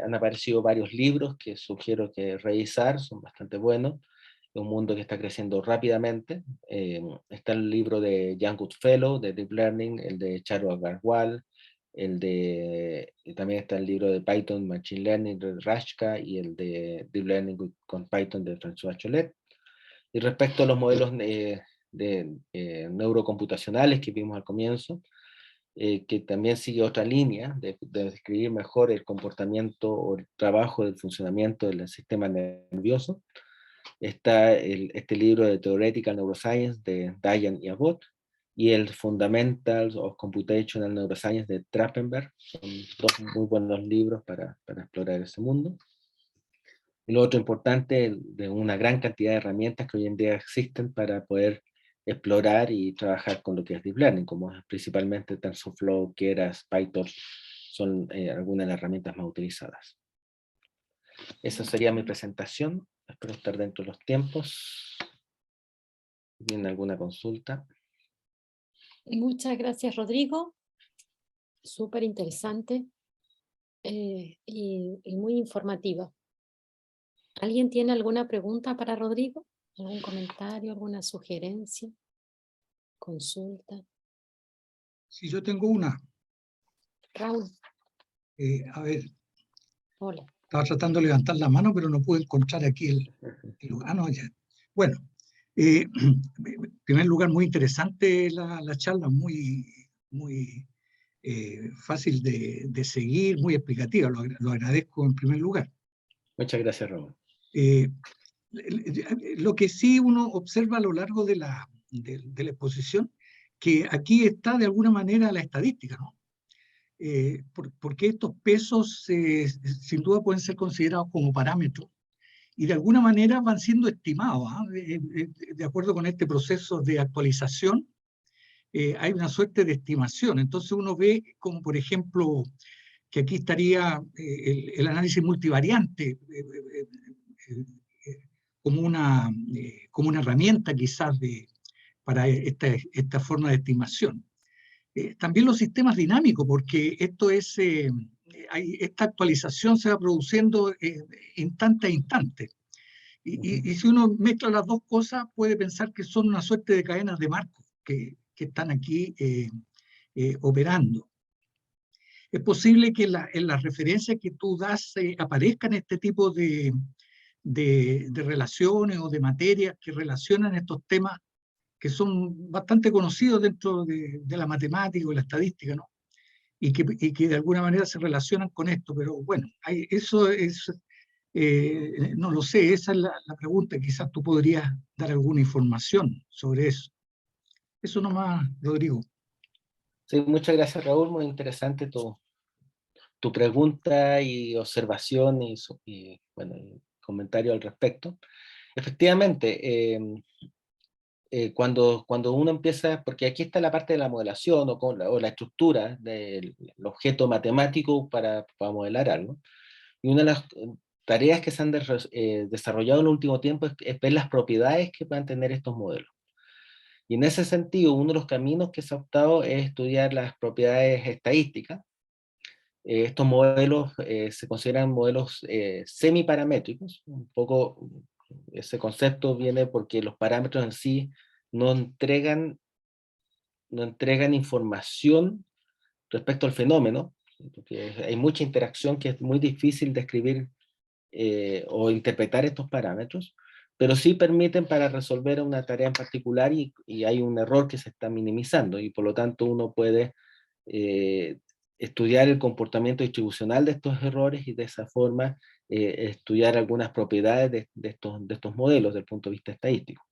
han aparecido varios libros que sugiero que revisar, son bastante buenos. Es un mundo que está creciendo rápidamente. Está el libro de Jan Goodfellow, de Deep Learning, el de Charo Agarwal, También está el libro de Python Machine Learning de Rashka y el de Deep Learning con Python de François Cholet. Y respecto a los modelos neurocomputacionales que vimos al comienzo, que también sigue otra línea de describir mejor el comportamiento o el trabajo del funcionamiento del sistema nervioso. Está este libro de Theoretical Neuroscience de Dayan y Abbott, y el Fundamentals of Computational Neuroscience de Trappenberg. Son dos muy buenos libros para explorar ese mundo. Y lo otro importante, de una gran cantidad de herramientas que hoy en día existen para poder explorar y trabajar con lo que es Deep Learning, como es principalmente TensorFlow, Keras, PyTorch, son algunas de las herramientas más utilizadas. Esa sería mi presentación. Espero estar dentro de los tiempos. ¿Tienen alguna consulta? Muchas gracias, Rodrigo. Súper interesante y muy informativa. ¿Alguien tiene alguna pregunta para Rodrigo? ¿Algún comentario, alguna sugerencia? ¿Consulta? Sí, yo tengo una. Raúl, A ver, hola. estaba tratando de levantar la mano, pero no pude encontrar aquí el lugar. Ah, no, ya. Bueno, en primer lugar, muy interesante la charla, muy fácil de seguir, muy explicativa. Lo agradezco en primer lugar. Muchas gracias, Raúl. Lo que sí uno observa a lo largo de la exposición, que aquí está de alguna manera la estadística, ¿no? Porque estos pesos sin duda pueden ser considerados como parámetros y de alguna manera van siendo estimados, ¿eh? De acuerdo con este proceso de actualización, hay una suerte de estimación. Entonces uno ve como, por ejemplo, que aquí estaría el análisis multivariante como una herramienta quizás para esta forma de estimación. También los sistemas dinámicos, porque esta actualización se va produciendo instante a instante. Y si uno mezcla las dos cosas, puede pensar que son una suerte de cadenas de marcos que están aquí operando. Es posible que en las referencias que tú das aparezcan este tipo de relaciones o de materias que relacionan estos temas que son bastante conocidos dentro de la matemática y la estadística, ¿no? Y que de alguna manera se relacionan con esto, pero bueno, eso es, no lo sé, esa es la pregunta, quizás tú podrías dar alguna información sobre eso. Eso nomás, Rodrigo. Sí, muchas gracias, Raúl. Muy interesante tu pregunta y observación y bueno, y comentario al respecto. Efectivamente, cuando uno empieza, porque aquí está la parte de la modelación o la estructura del objeto matemático para modelar algo, y una de las tareas que se han desarrollado en el último tiempo es ver las propiedades que puedan tener estos modelos. Y en ese sentido, uno de los caminos que se ha optado es estudiar las propiedades estadísticas. Estos modelos se consideran modelos semiparamétricos. Un poco ese concepto viene porque los parámetros en sí no entregan información respecto al fenómeno, porque hay mucha interacción que es muy difícil describir o interpretar estos parámetros, pero sí permiten para resolver una tarea en particular y hay un error que se está minimizando y por lo tanto uno puede estudiar el comportamiento distribucional de estos errores y de esa forma estudiar algunas propiedades de estos modelos desde el punto de vista estadístico.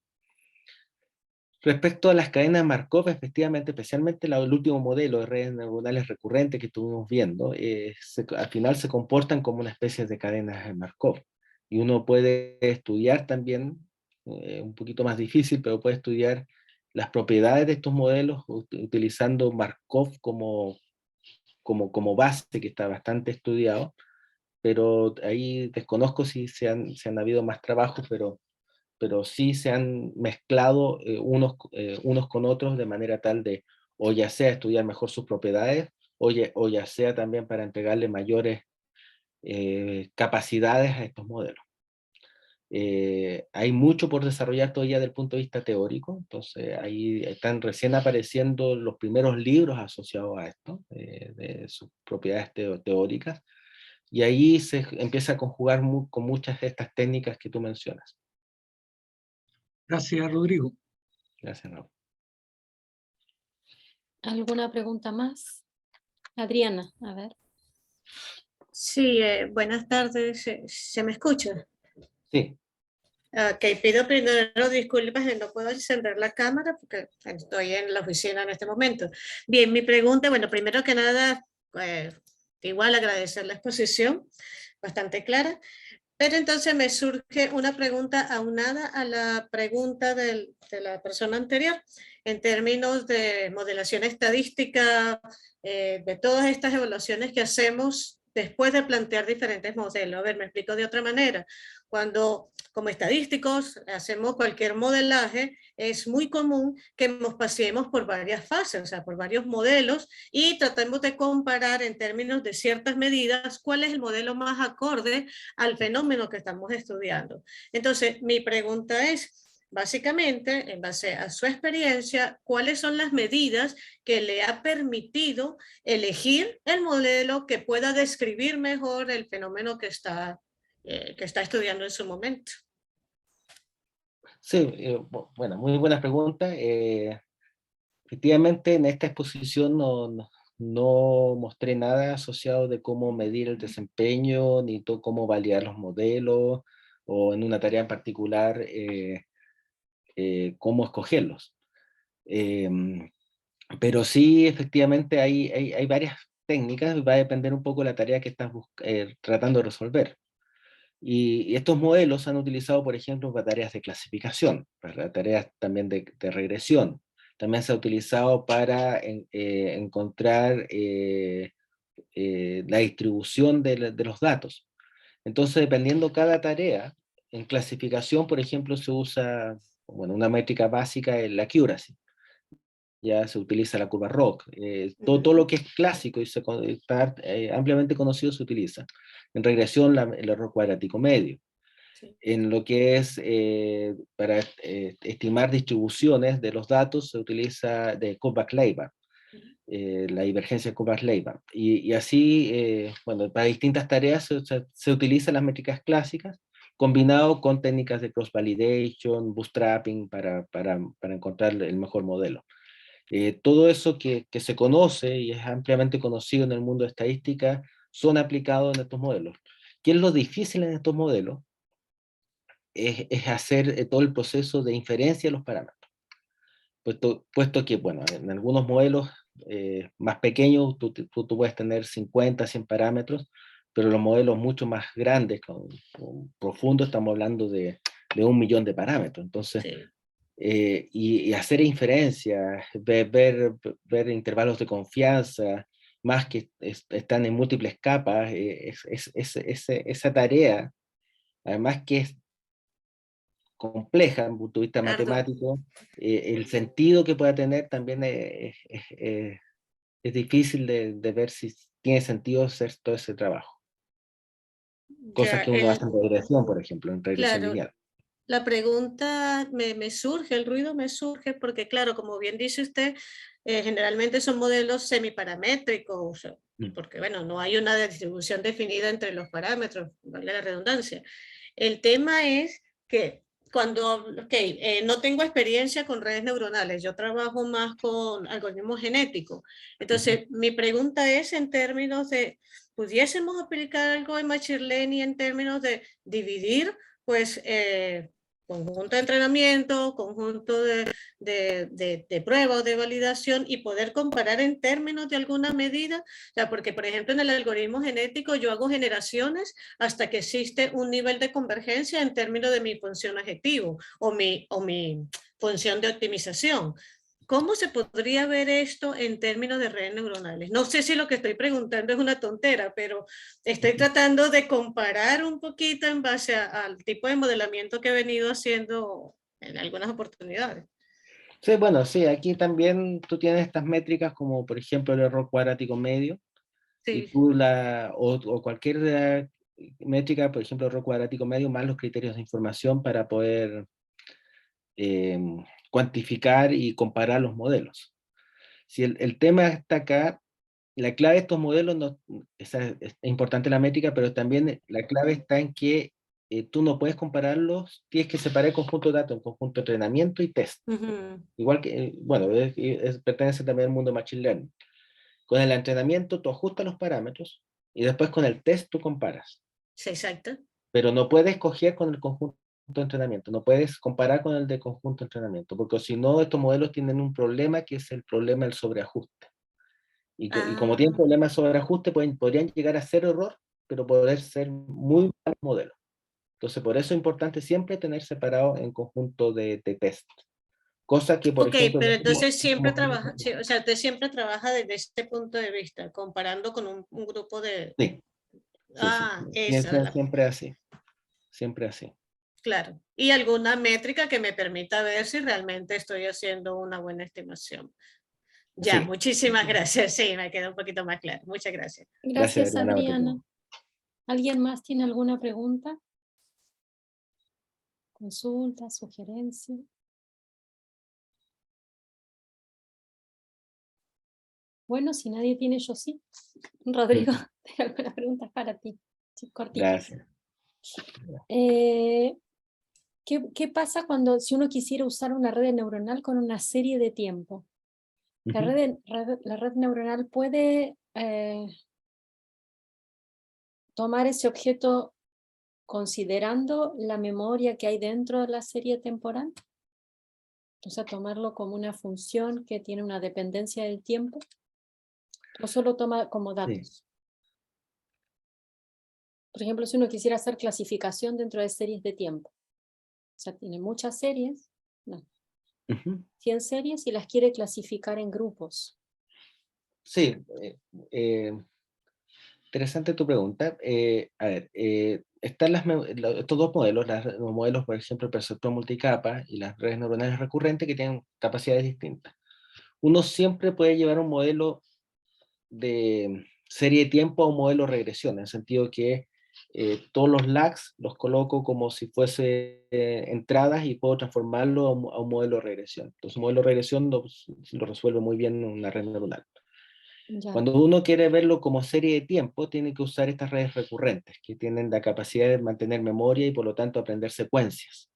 Respecto a las cadenas Markov, efectivamente, especialmente el último modelo de redes neuronales recurrentes que estuvimos viendo, al final se comportan como una especie de cadenas Markov. Y uno puede estudiar también, un poquito más difícil, pero puede estudiar las propiedades de estos modelos utilizando Markov como base, que está bastante estudiado, pero ahí desconozco si se han habido más trabajos, pero sí se han mezclado unos con otros de manera tal de, o ya sea estudiar mejor sus propiedades, o ya sea también para entregarle mayores capacidades a estos modelos. Hay mucho por desarrollar todavía desde el punto de vista teórico, entonces ahí están recién apareciendo los primeros libros asociados a esto, de sus propiedades teóricas, y ahí se empieza a conjugar con muchas de estas técnicas que tú mencionas. Gracias, Rodrigo. Gracias, Raúl. ¿Alguna pregunta más? Adriana, a ver. Sí, buenas tardes. ¿Se me escucha? Sí. Ok, pido primero disculpas de no puedo encender la cámara porque estoy en la oficina en este momento. Bien, mi pregunta, bueno, primero que nada, igual agradecer la exposición, bastante clara, pero entonces me surge una pregunta aunada a la pregunta de la persona anterior, en términos de modelación estadística, de todas estas evaluaciones que hacemos después de plantear diferentes modelos. A ver, me explico de otra manera. Cuando como estadísticos hacemos cualquier modelaje, es muy común que nos pasemos por varias fases, o sea, por varios modelos, y tratemos de comparar en términos de ciertas medidas cuál es el modelo más acorde al fenómeno que estamos estudiando. Entonces, mi pregunta es, básicamente, en base a su experiencia, ¿cuáles son las medidas que le ha permitido elegir el modelo que pueda describir mejor el fenómeno que está estudiando en su momento? Sí, bueno, muy buena pregunta. Efectivamente, en esta exposición no mostré nada asociado de cómo medir el desempeño, ni cómo validar los modelos, o en una tarea en particular, cómo escogerlos. Pero sí, efectivamente, hay varias técnicas, va a depender un poco de la tarea que estás tratando de resolver. Y estos modelos se han utilizado, por ejemplo, para tareas de clasificación, para tareas también de regresión. También se ha utilizado para encontrar la distribución de los datos. Entonces, dependiendo cada tarea, en clasificación, por ejemplo, se usa, bueno, una métrica básica es la accuracy. Ya se utiliza la curva ROC. Todo lo que es clásico y está ampliamente conocido se utiliza. En regresión, el error cuadrático medio. Sí. En lo que es para estimar distribuciones de los datos, se utiliza de Kullback-Leibler, la divergencia de Kullback-Leibler. Y así, bueno, para distintas tareas se utilizan las métricas clásicas, combinado con técnicas de cross-validation, bootstrapping, para encontrar el mejor modelo. Todo eso que se conoce y es ampliamente conocido en el mundo de estadística son aplicados en estos modelos. ¿Qué es lo difícil en estos modelos? Es hacer todo el proceso de inferencia de los parámetros. Puesto que, bueno, en algunos modelos más pequeños tú puedes tener 50, 100 parámetros, pero los modelos mucho más grandes, con profundos, estamos hablando de 1.000.000 de parámetros. Entonces, Sí. Y hacer inferencias, ver intervalos de confianza, más que están en múltiples capas, esa tarea, además que es compleja desde un punto de vista matemático, el sentido que pueda tener también es difícil de ver si tiene sentido hacer todo ese trabajo. Cosas Ya, que uno hace en regresión, por ejemplo, en regresión claro, lineal. la pregunta me surge, el ruido me surge porque, claro, como bien dice usted, generalmente son modelos semiparamétricos, porque, bueno, no hay una distribución definida entre los parámetros, vale la redundancia. El tema es que cuando, no tengo experiencia con redes neuronales, yo trabajo más con algoritmos genéticos. Entonces, mi pregunta es en términos de, ¿pudiésemos aplicar algo en Machine Learning en términos de dividir, pues, conjunto de entrenamiento, conjunto de prueba o de validación y poder comparar en términos de alguna medida? O sea, porque, por ejemplo, en el algoritmo genético yo hago generaciones hasta que existe un nivel de convergencia en términos de mi función objetivo o mi función de optimización. ¿Cómo se podría ver esto en términos de redes neuronales? No sé si lo que estoy preguntando es una tontera, pero estoy tratando de comparar un poquito en base al tipo de modelamiento que he venido haciendo en algunas oportunidades. Sí, bueno, sí, aquí también tú tienes estas métricas como por ejemplo el error cuadrático medio, y Sí. tú o cualquier métrica, por ejemplo, error cuadrático medio, más los criterios de información para poder cuantificar y comparar los modelos. Si el tema está acá, la clave de estos modelos, es importante la métrica, pero también la clave está en que tú no puedes compararlos, tienes que separar el conjunto de datos en conjunto de entrenamiento y test. Igual que, bueno, pertenece también al mundo de Machine Learning. Con el entrenamiento tú ajustas los parámetros y después con el test tú comparas. Sí, exacto. Pero no puedes escoger con el conjunto de entrenamiento, no puedes comparar con el de conjunto de entrenamiento, porque si no, estos modelos tienen un problema que es el problema del sobreajuste. Y como tienen problemas de sobreajuste, podrían llegar a ser error, pero poder ser muy mal modelo. Entonces, por eso es importante siempre tener separado en conjunto de test. Cosa que, por ejemplo... Pero entonces siempre trabaja, sí, o sea, usted siempre trabaja desde este punto de vista, comparando con un grupo de... Sí. Esa. Siempre así. Siempre así. Claro. Y alguna métrica que me permita ver si realmente estoy haciendo una buena estimación. Ya, Sí. Muchísimas gracias. Sí, me queda un poquito más claro. Muchas gracias. Gracias, Adriana. ¿Alguien más tiene alguna pregunta? ¿Consulta, sugerencia? Bueno, si nadie tiene, yo sí. Rodrigo, tengo algunas preguntas para ti. Sí, cortitas. Gracias. ¿Qué pasa si uno quisiera usar una red neuronal con una serie de tiempo? La red neuronal puede tomar ese objeto considerando la memoria que hay dentro de la serie temporal. O sea, tomarlo como una función que tiene una dependencia del tiempo. ¿O solo toma como datos? Sí. Por ejemplo, si uno quisiera hacer clasificación dentro de series de tiempo. O sea, tiene muchas series, no. 100 series y las quiere clasificar en grupos. Sí, interesante tu pregunta. A ver, están estos dos modelos, los modelos, por ejemplo, el perceptor multicapa y las redes neuronales recurrentes que tienen capacidades distintas. Uno siempre puede llevar un modelo de serie de tiempo a un modelo de regresión, en el sentido que todos los lags los coloco como si fuese entradas y puedo transformarlo a un modelo de regresión. Entonces, un modelo de regresión lo resuelve muy bien una red neuronal. Ya. Cuando uno quiere verlo como serie de tiempo, tiene que usar estas redes recurrentes, que tienen la capacidad de mantener memoria y por lo tanto aprender secuencias.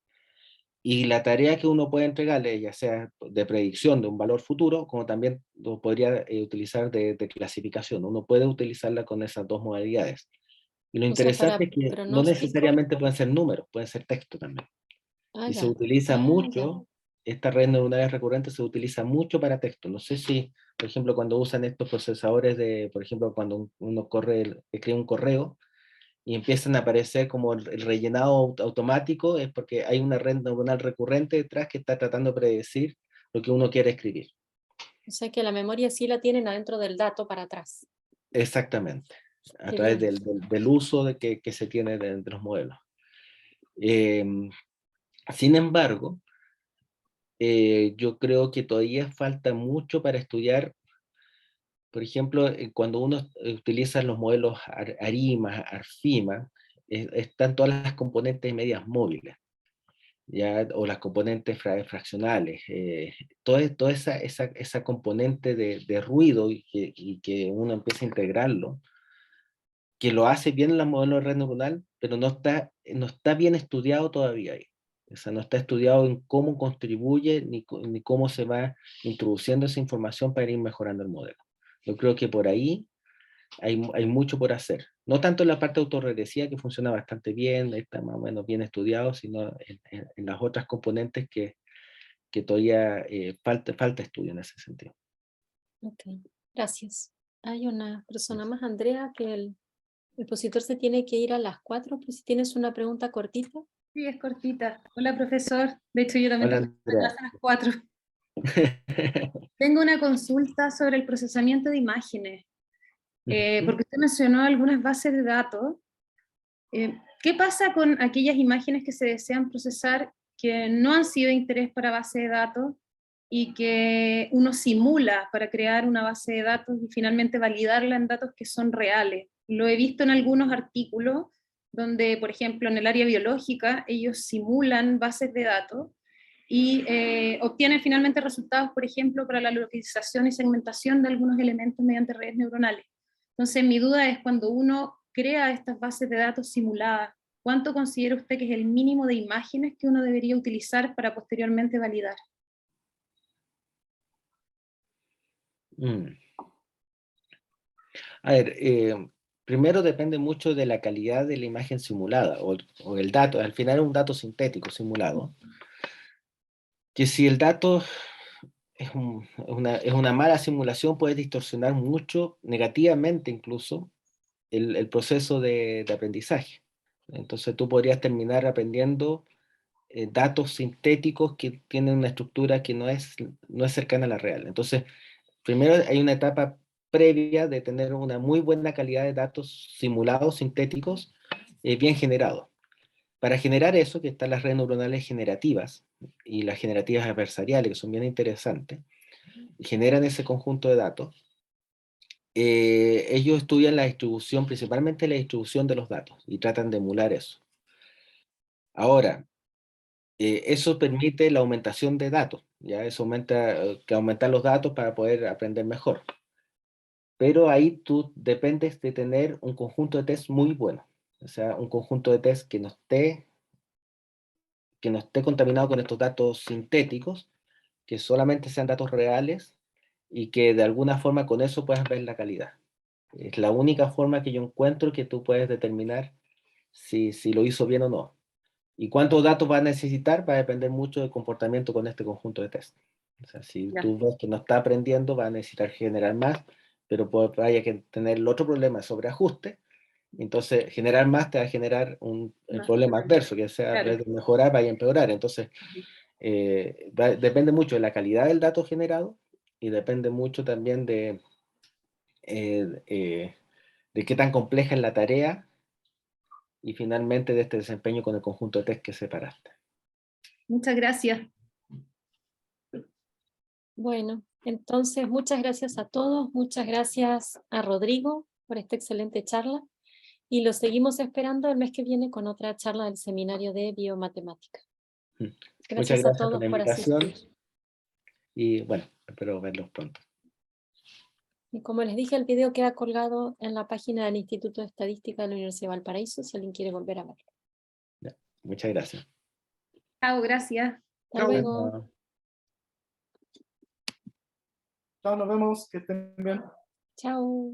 Y la tarea que uno puede entregarle, ya sea de predicción de un valor futuro, como también lo podría utilizar de clasificación. Uno puede utilizarla con esas dos modalidades. Y lo interesante es que no necesariamente pueden ser números, pueden ser texto también. Y se utiliza mucho, esta red neuronal recurrente se utiliza mucho para texto. No sé si, por ejemplo, cuando usan estos procesadores por ejemplo, cuando uno escribe un correo, y empiezan a aparecer como el rellenado automático, es porque hay una red neuronal recurrente detrás que está tratando de predecir lo que uno quiere escribir. O sea que la memoria sí la tienen adentro del dato para atrás. Exactamente, a través del uso que se tiene de los modelos. Sin embargo, yo creo que todavía falta mucho para estudiar. Por ejemplo, cuando uno utiliza los modelos ARIMA, ARFIMA, están todas las componentes medias móviles, ¿ya? O las componentes fraccionales. Toda esa componente de ruido y que uno empieza a integrarlo, que lo hace bien en los modelos de red neuronal, pero no está bien estudiado todavía ahí. O sea, no está estudiado en cómo contribuye ni cómo se va introduciendo esa información para ir mejorando el modelo. Yo creo que por ahí hay mucho por hacer. No tanto en la parte autorregresiva, que funciona bastante bien, está más o menos bien estudiado, sino en las otras componentes que todavía falta estudio en ese sentido. Ok, gracias. Hay una persona más, Andrea, que el expositor se tiene que ir a las 4, pero si tienes una pregunta cortita. Sí, es cortita. Hola, profesor. De hecho, yo también tengo clase a las 4. Tengo una consulta sobre el procesamiento de imágenes, porque usted mencionó algunas bases de datos. ¿Qué pasa con aquellas imágenes que se desean procesar que no han sido de interés para base de datos y que uno simula para crear una base de datos y finalmente validarla en datos que son reales? Lo he visto en algunos artículos donde, por ejemplo, en el área biológica, ellos simulan bases de datos y obtienen finalmente resultados, por ejemplo, para la localización y segmentación de algunos elementos mediante redes neuronales. Entonces, mi duda es cuando uno crea estas bases de datos simuladas, ¿cuánto considera usted que es el mínimo de imágenes que uno debería utilizar para posteriormente validar? A ver, primero depende mucho de la calidad de la imagen simulada o el dato. Al final es un dato sintético simulado. Que si el dato es una mala simulación, puede distorsionar mucho, negativamente incluso, el proceso de aprendizaje. Entonces tú podrías terminar aprendiendo datos sintéticos que tienen una estructura que no es cercana a la real. Entonces, primero hay una etapa previa de tener una muy buena calidad de datos simulados, sintéticos, bien generados. Para generar eso, que están las redes neuronales generativas y las generativas adversariales, que son bien interesantes, generan ese conjunto de datos. Ellos estudian la distribución, principalmente la distribución de los datos, y tratan de emular eso. Ahora, eso permite la aumentación de datos, ya eso aumentar los datos para poder aprender mejor. Pero ahí tú dependes de tener un conjunto de test muy bueno, o sea, un conjunto de test que no esté contaminado con estos datos sintéticos, que solamente sean datos reales y que de alguna forma con eso puedas ver la calidad. Es la única forma que yo encuentro que tú puedes determinar si lo hizo bien o no. ¿Y cuántos datos va a necesitar? Va a depender mucho del comportamiento con este conjunto de test. O sea, si tú ves que no está aprendiendo, va a necesitar generar más, pero vaya que tener el otro problema sobre ajuste. Entonces, generar más te va a generar el problema adverso, que sea, en vez de mejorar, vaya a empeorar. Entonces, depende mucho de la calidad del dato generado y depende mucho también de qué tan compleja es la tarea y finalmente de este desempeño con el conjunto de test que separaste. Muchas gracias. Bueno, entonces muchas gracias a todos, muchas gracias a Rodrigo por esta excelente charla y lo seguimos esperando el mes que viene con otra charla del seminario de biomatemática. Muchas gracias a todos por la por invitación asistir. y bueno, espero verlos pronto. Y como les dije, el video queda colgado en la página del Instituto de Estadística de la Universidad de Valparaíso, si alguien quiere volver a verlo. Ya, muchas gracias. Chao, gracias. Hasta luego. Chao, nos vemos, que estén bien. Chao.